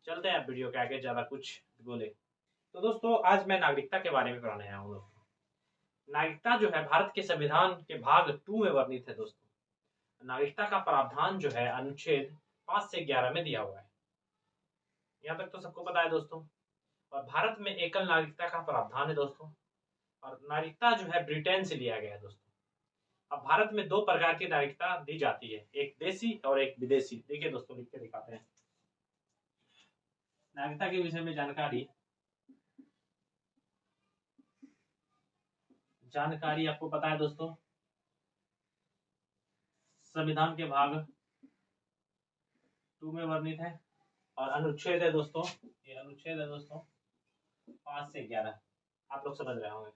चलते हैं वीडियो के आगे, ज्यादा कुछ बोले तो दोस्तों आज मैं नागरिकता के बारे में बताने आया हूँ दोस्तों। नागरिकता जो है भारत के संविधान के भाग 2 में वर्णित है दोस्तों। नागरिकता का प्रावधान जो है अनुच्छेद 5 से 11 में दिया हुआ है। यहाँ तक तो सबको पता है दोस्तों। और भारत में एकल नागरिकता का प्रावधान है दोस्तों। और नागरिकता जो है ब्रिटेन से लिया गया है दोस्तों। अब भारत में 2 प्रकार की नागरिकता दी जाती है, एक देशी और एक विदेशी। देखिए दोस्तों, लिख के दिखाते हैं नागरिकता के विषय में जानकारी आपको पता है दोस्तों। संविधान के भाग 2 में वर्णित है और अनुच्छेद है दोस्तों, ये अनुच्छेद है दोस्तों 5 से 11, आप लोग समझ रहे होंगे।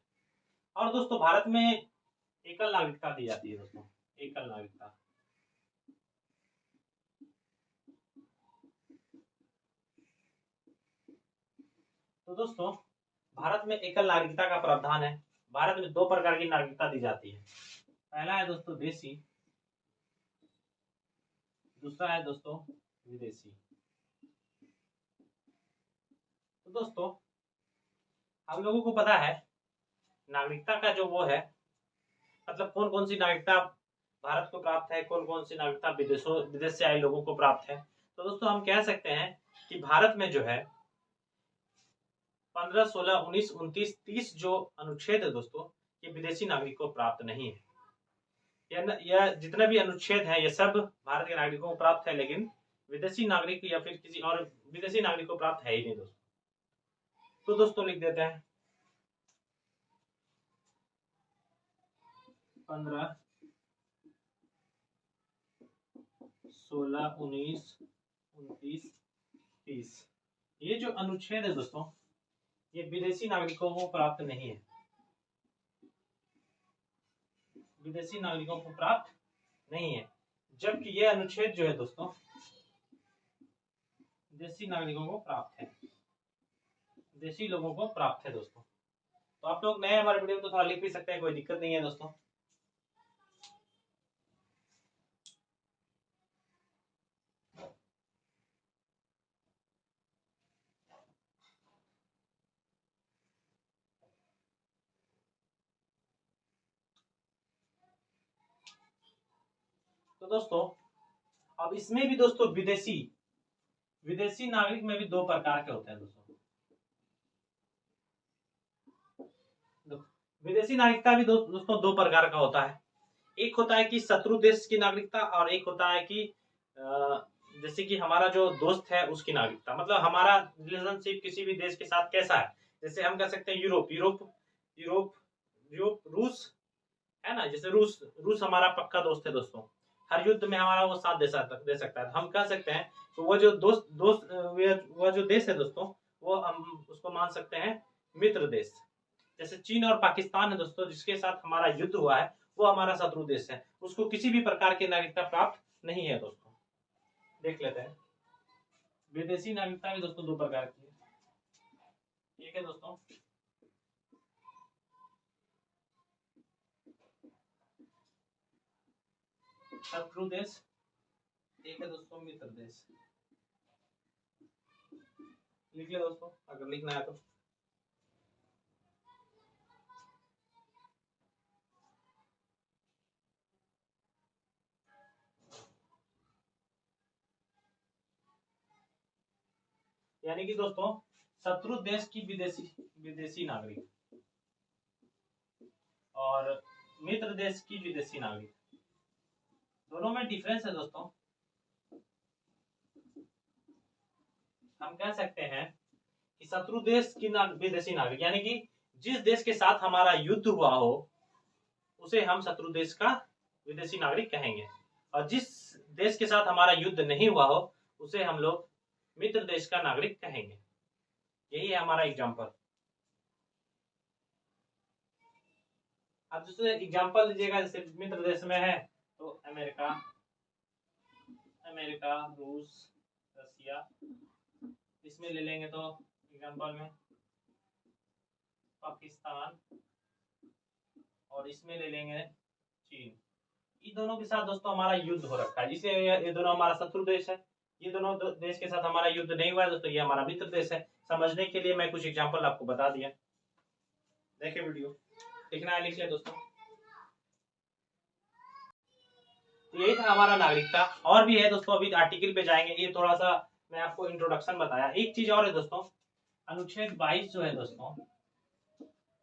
और दोस्तों भारत में एकल नागरिकता दी जाती है दोस्तों, एकल नागरिकता। तो दोस्तों भारत में एकल नागरिकता का प्रावधान है। भारत में 2 प्रकार की नागरिकता दी जाती है। पहला है दोस्तों देशी, दूसरा है दोस्तों विदेशी। तो दोस्तों हम लोगों को पता है नागरिकता का जो वो है, मतलब कौन कौन सी नागरिकता भारत को प्राप्त है, कौन कौन सी नागरिकता विदेश से आए लोगों को प्राप्त है। तो दोस्तों हम कह सकते हैं कि भारत में जो है 15, 16, 19, 29, 30 जो अनुच्छेद है दोस्तों, ये विदेशी नागरिक को प्राप्त नहीं है। यह जितने भी अनुच्छेद है ये सब भारत के नागरिकों को प्राप्त है, लेकिन विदेशी नागरिक या फिर किसी और विदेशी नागरिक को प्राप्त है ही नहीं दोस्तों। तो दोस्तों लिख देते हैं 15, 16, 19, 29, 30 ये जो अनुच्छेद है दोस्तों, ये विदेशी नागरिकों को प्राप्त नहीं है, विदेशी नागरिकों को प्राप्त नहीं है। जबकि ये अनुच्छेद जो है दोस्तों देशी नागरिकों को प्राप्त है, देशी लोगों को प्राप्त है दोस्तों। तो आप लोग नए हमारे वीडियो में तो थोड़ा लिख भी सकते हैं, कोई दिक्कत नहीं है दोस्तों। तो दोस्तों अब इसमें भी दोस्तों विदेशी नागरिक में भी 2 प्रकार के होते हैं दोस्तों। विदेशी नागरिकता भी दोस्तों 2 प्रकार का होता है। एक होता है कि शत्रु देश की नागरिकता और एक होता है कि जैसे कि हमारा जो दोस्त है उसकी नागरिकता, मतलब हमारा रिलेशनशिप किसी भी देश के साथ कैसा है। जैसे हम कह सकते हैं यूरोप रूस है ना, जैसे रूस हमारा पक्का दोस्त है दोस्तों, हर युद्ध में हमारा वो साथ दे सकता है। हम कह सकते हैं तो वो जो वो जो देश है दोस्तों, वो हम उसको मान सकते हैं मित्र देश। जैसे चीन और पाकिस्तान है दोस्तों, जिसके साथ हमारा युद्ध हुआ है, वो हमारा शत्रु देश है, उसको किसी भी प्रकार की नागरिकता प्राप्त नहीं है दोस्तों। देख लेते हैं विदेशी नागरिकता भी दोस्तों 2 प्रकार की है। ठीक है दोस्तों, शत्रु देश, एक है दोस्तों मित्र देश। लिख ले दोस्तों अगर लिखना है तो। यानी कि दोस्तों शत्रु देश की विदेशी नागरिक और मित्र देश की विदेशी नागरिक, दोनों में डिफरेंस है दोस्तों। हम कह सकते हैं कि शत्रु देश की विदेशी नागरिक यानी कि जिस देश के साथ हमारा युद्ध हुआ हो उसे हम शत्रु देश का विदेशी नागरिक कहेंगे, और जिस देश के साथ हमारा युद्ध नहीं हुआ हो उसे हम लोग मित्र देश का नागरिक कहेंगे। यही है हमारा एग्जाम्पल। अब दूसरे एग्जाम्पल लीजिएगा, जैसे मित्र देश में है तो अमेरिका, रूस, रसिया, इसमें ले लेंगे तो एग्जाम्पल में पाकिस्तान, और इसमें ले लेंगे चीन। इन दोनों के साथ दोस्तों हमारा युद्ध हो रखा है, जिससे ये दोनों हमारा शत्रु देश है। ये दोनों देश के साथ हमारा युद्ध नहीं हुआ है दोस्तों, ये हमारा मित्र देश है। समझने के लिए मैं कुछ एग्जाम्पल आपको बता दिया। देखिए वीडियो, लिखना है लिख लिया दोस्तों। तो यही था हमारा नागरिकता। और भी है दोस्तों, अभी आर्टिकल पे जाएंगे। ये थोड़ा सा मैं आपको इंट्रोडक्शन बताया। एक चीज और है दोस्तों, अनुच्छेद 22 जो है दोस्तों,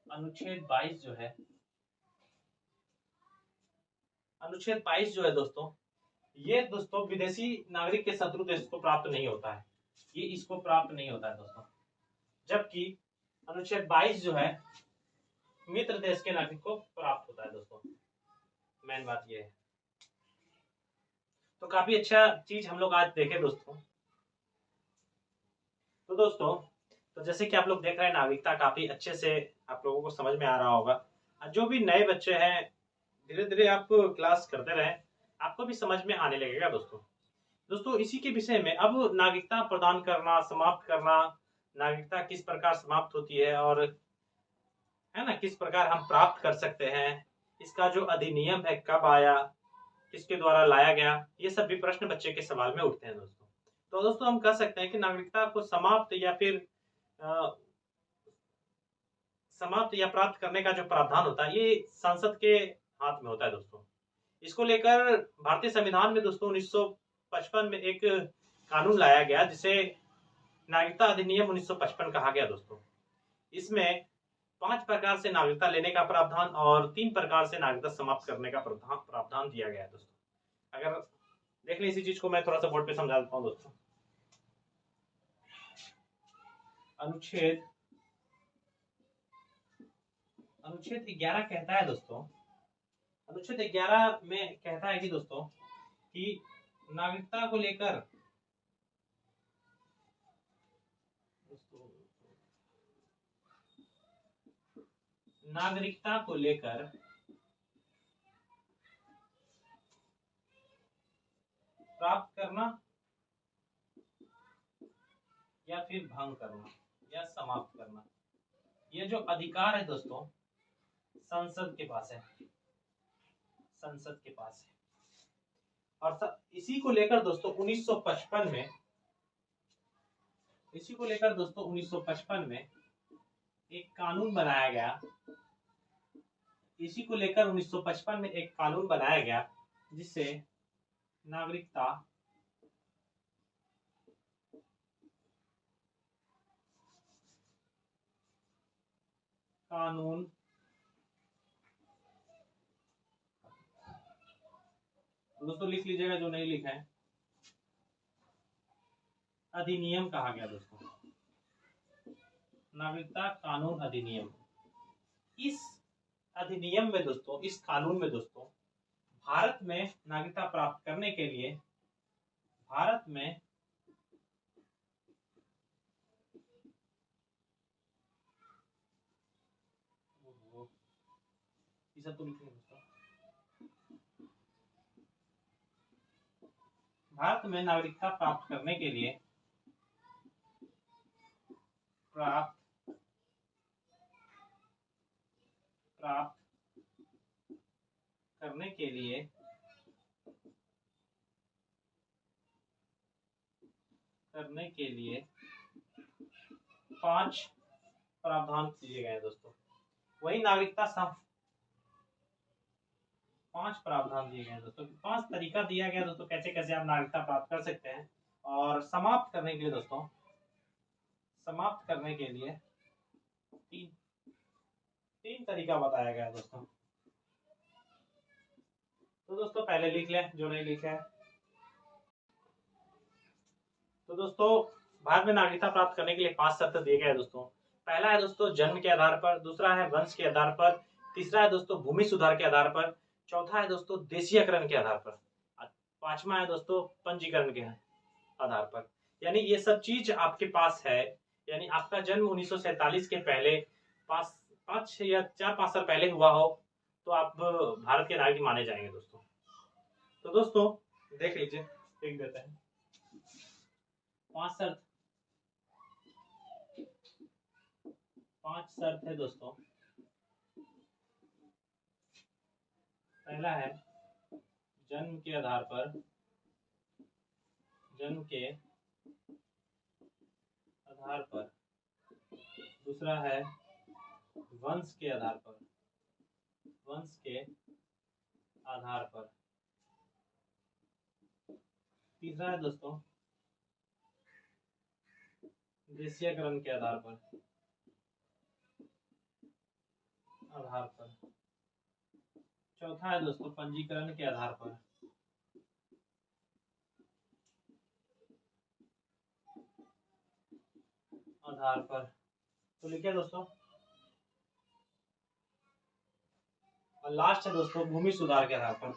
अनुच्छेद 22 जो है, अनुच्छेद 22 जो है दोस्तों, ये दोस्तों विदेशी नागरिक के शत्रु देश को प्राप्त नहीं होता है, ये इसको प्राप्त नहीं होता है दोस्तों। जबकि अनुच्छेद 22 जो है मित्र देश के नागरिक को प्राप्त होता है दोस्तों। मेन बात ये है। तो काफी अच्छा चीज हम लोग आज देखे दोस्तों। तो दोस्तों, तो जैसे कि आप लोग देख रहे हैं, नागरिकता काफी अच्छे से आप लोगों को समझ में आ रहा होगा। जो भी नए बच्चे हैं, धीरे धीरे आप क्लास करते रहे, आपको भी समझ में आने लगेगा दोस्तों। दोस्तों इसी के विषय में अब नागरिकता प्रदान करना, समाप्त करना, नागरिकता किस प्रकार समाप्त होती है और है ना, किस प्रकार हम प्राप्त कर सकते हैं, इसका जो अधिनियम है कब आया, किसके द्वारा लाया गया, ये सब भी प्रश्न बच्चे के सवाल में उठते हैं दोस्तों। तो दोस्तों हम कह सकते हैं कि नागरिकता को समाप्त या फिर समाप्त या प्राप्त करने का जो प्रावधान होता है, ये संसद के हाथ में होता है दोस्तों। इसको लेकर भारतीय संविधान में दोस्तों 1955 में एक कानून लाया गया, जिसे नागरिकता अधिनियम 1955 कहा गया दोस्तों। इसमें 5 प्रकार से नागरिकता लेने का प्रावधान और 3 प्रकार से नागरिकता समाप्त करने का प्रावधान दिया गया है दोस्तों। अगर देख लें इसी चीज को मैं थोड़ा सा बोर्ड पे समझा देता हूँ दोस्तों। अनुच्छेद 11 कहता है दोस्तों, अनुच्छेद 11 में कहता है कि दोस्तों कि नागरिकता को लेकर नागरिकता को लेकर प्राप्त करना या फिर भंग करना या समाप्त करना, ये जो अधिकार है दोस्तों संसद के पास है, संसद के पास है। और इसी को लेकर दोस्तों 1955 में, इसी को लेकर दोस्तों 1955 में एक कानून बनाया गया, इसी को लेकर 1955 में एक कानून बनाया गया, जिससे नागरिकता कानून दोस्तों लिख लीजिएगा जो नहीं लिखा है, अधिनियम कहा गया दोस्तों, नागरिकता कानून अधिनियम। इस अधिनियम में दोस्तों, इस कानून में दोस्तों, भारत में नागरिकता प्राप्त करने के लिए भारत में तो भारत में नागरिकता प्राप्त करने के लिए प्राप्त करने के लिए करने के लिए 5 प्रावधान दिए गए हैं दोस्तों। वही नागरिकता 5 प्रावधान दिए गए हैं दोस्तों, 5 तरीका दिया गया दोस्तों, कैसे कैसे आप नागरिकता प्राप्त कर सकते हैं। और समाप्त करने के लिए दोस्तों, समाप्त करने के लिए 3 तरीका बताया गया है दोस्तों। तो दोस्तों पहले लिख लें जो नहीं लिखा है। तो दोस्तों भारत में नागरिकता प्राप्त करने के लिए 5 शर्त दिए गए हैं दोस्तों। पहला है दोस्तों जन्म के आधार पर, दूसरा है वंश के आधार पर, तीसरा है दोस्तों भूमि सुधार के आधार पर, चौथा है दोस्तों देशीयकरण के आधार पर, 5वां है दोस्तों पंजीकरण के आधार पर। यानी ये सब चीज आपके पास है, यानी आपका जन्म 1947 के पहले 5 या 4-5 साल पहले हुआ हो तो आप भारत के नागरिक माने जाएंगे दोस्तों। तो दोस्तों देख लीजिए, लिख देते हैं 5 शर्त है दोस्तों। पहला है जन्म के आधार पर, जन्म के आधार पर, दूसरा है वंश के आधार पर, वंश के आधार पर, तीसरा है दोस्तों देशीयकरण के आधार पर, चौथा है दोस्तों पंजीकरण के आधार पर, तो लिखिए दोस्तों। और लास्ट है दोस्तों भूमि सुधार के आधार पर,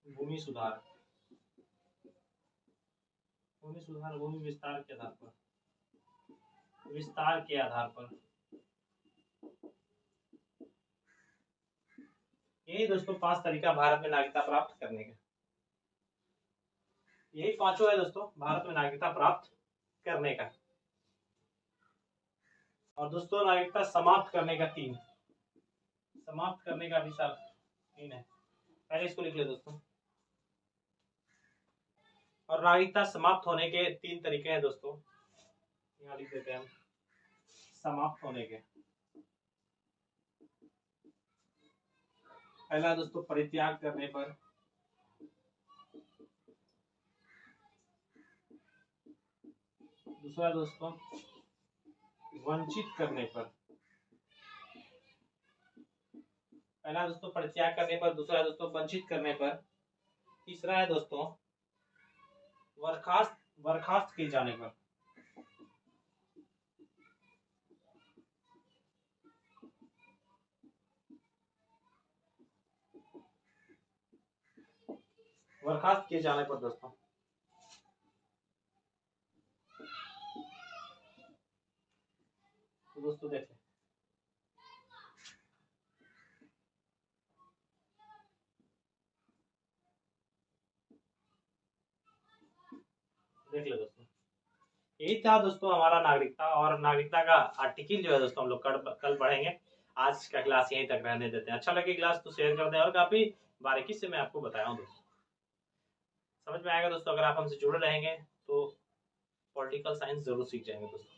भूमि सुधार, भूमि विस्तार के आधार पर, विस्तार के आधार पर। यही दोस्तों 5 तरीका भारत में नागरिकता प्राप्त करने का, यही पांचों है दोस्तों भारत में नागरिकता प्राप्त करने का। और दोस्तों नागरिकता समाप्त करने का 3, समाप्त करने का भी सर 3 है, पहले इसको लिख ले दोस्तों। और नागरिकता समाप्त होने के 3 तरीके हैं दोस्तों, यहाँ लिख देते हैं हम समाप्त होने के। पहला दोस्तों परित्याग करने पर, दूसरा दोस्तों वंचित करने पर, पहला दोस्तों परित्याग करने पर, दूसरा दोस्तों वंचित करने पर, तीसरा है दोस्तों बर्खास्त किए जाने पर। बर्खास्त किए जाने पर दोस्तों। तो दोस्तों देख लो दोस्तों, यही था दोस्तों हमारा नागरिकता। और नागरिकता का आर्टिकल जो है दोस्तों हम लोग कल पढ़ेंगे। आज का क्लास यहीं तक रहने देते हैं। अच्छा लगे क्लास तो शेयर कर दें, और काफी बारीकी से मैं आपको बताया हूँ दोस्तों, समझ में आएगा दोस्तों। अगर आप हमसे जुड़े रहेंगे तो पॉलिटिकल साइंस जरूर सीख जाएंगे दोस्तों।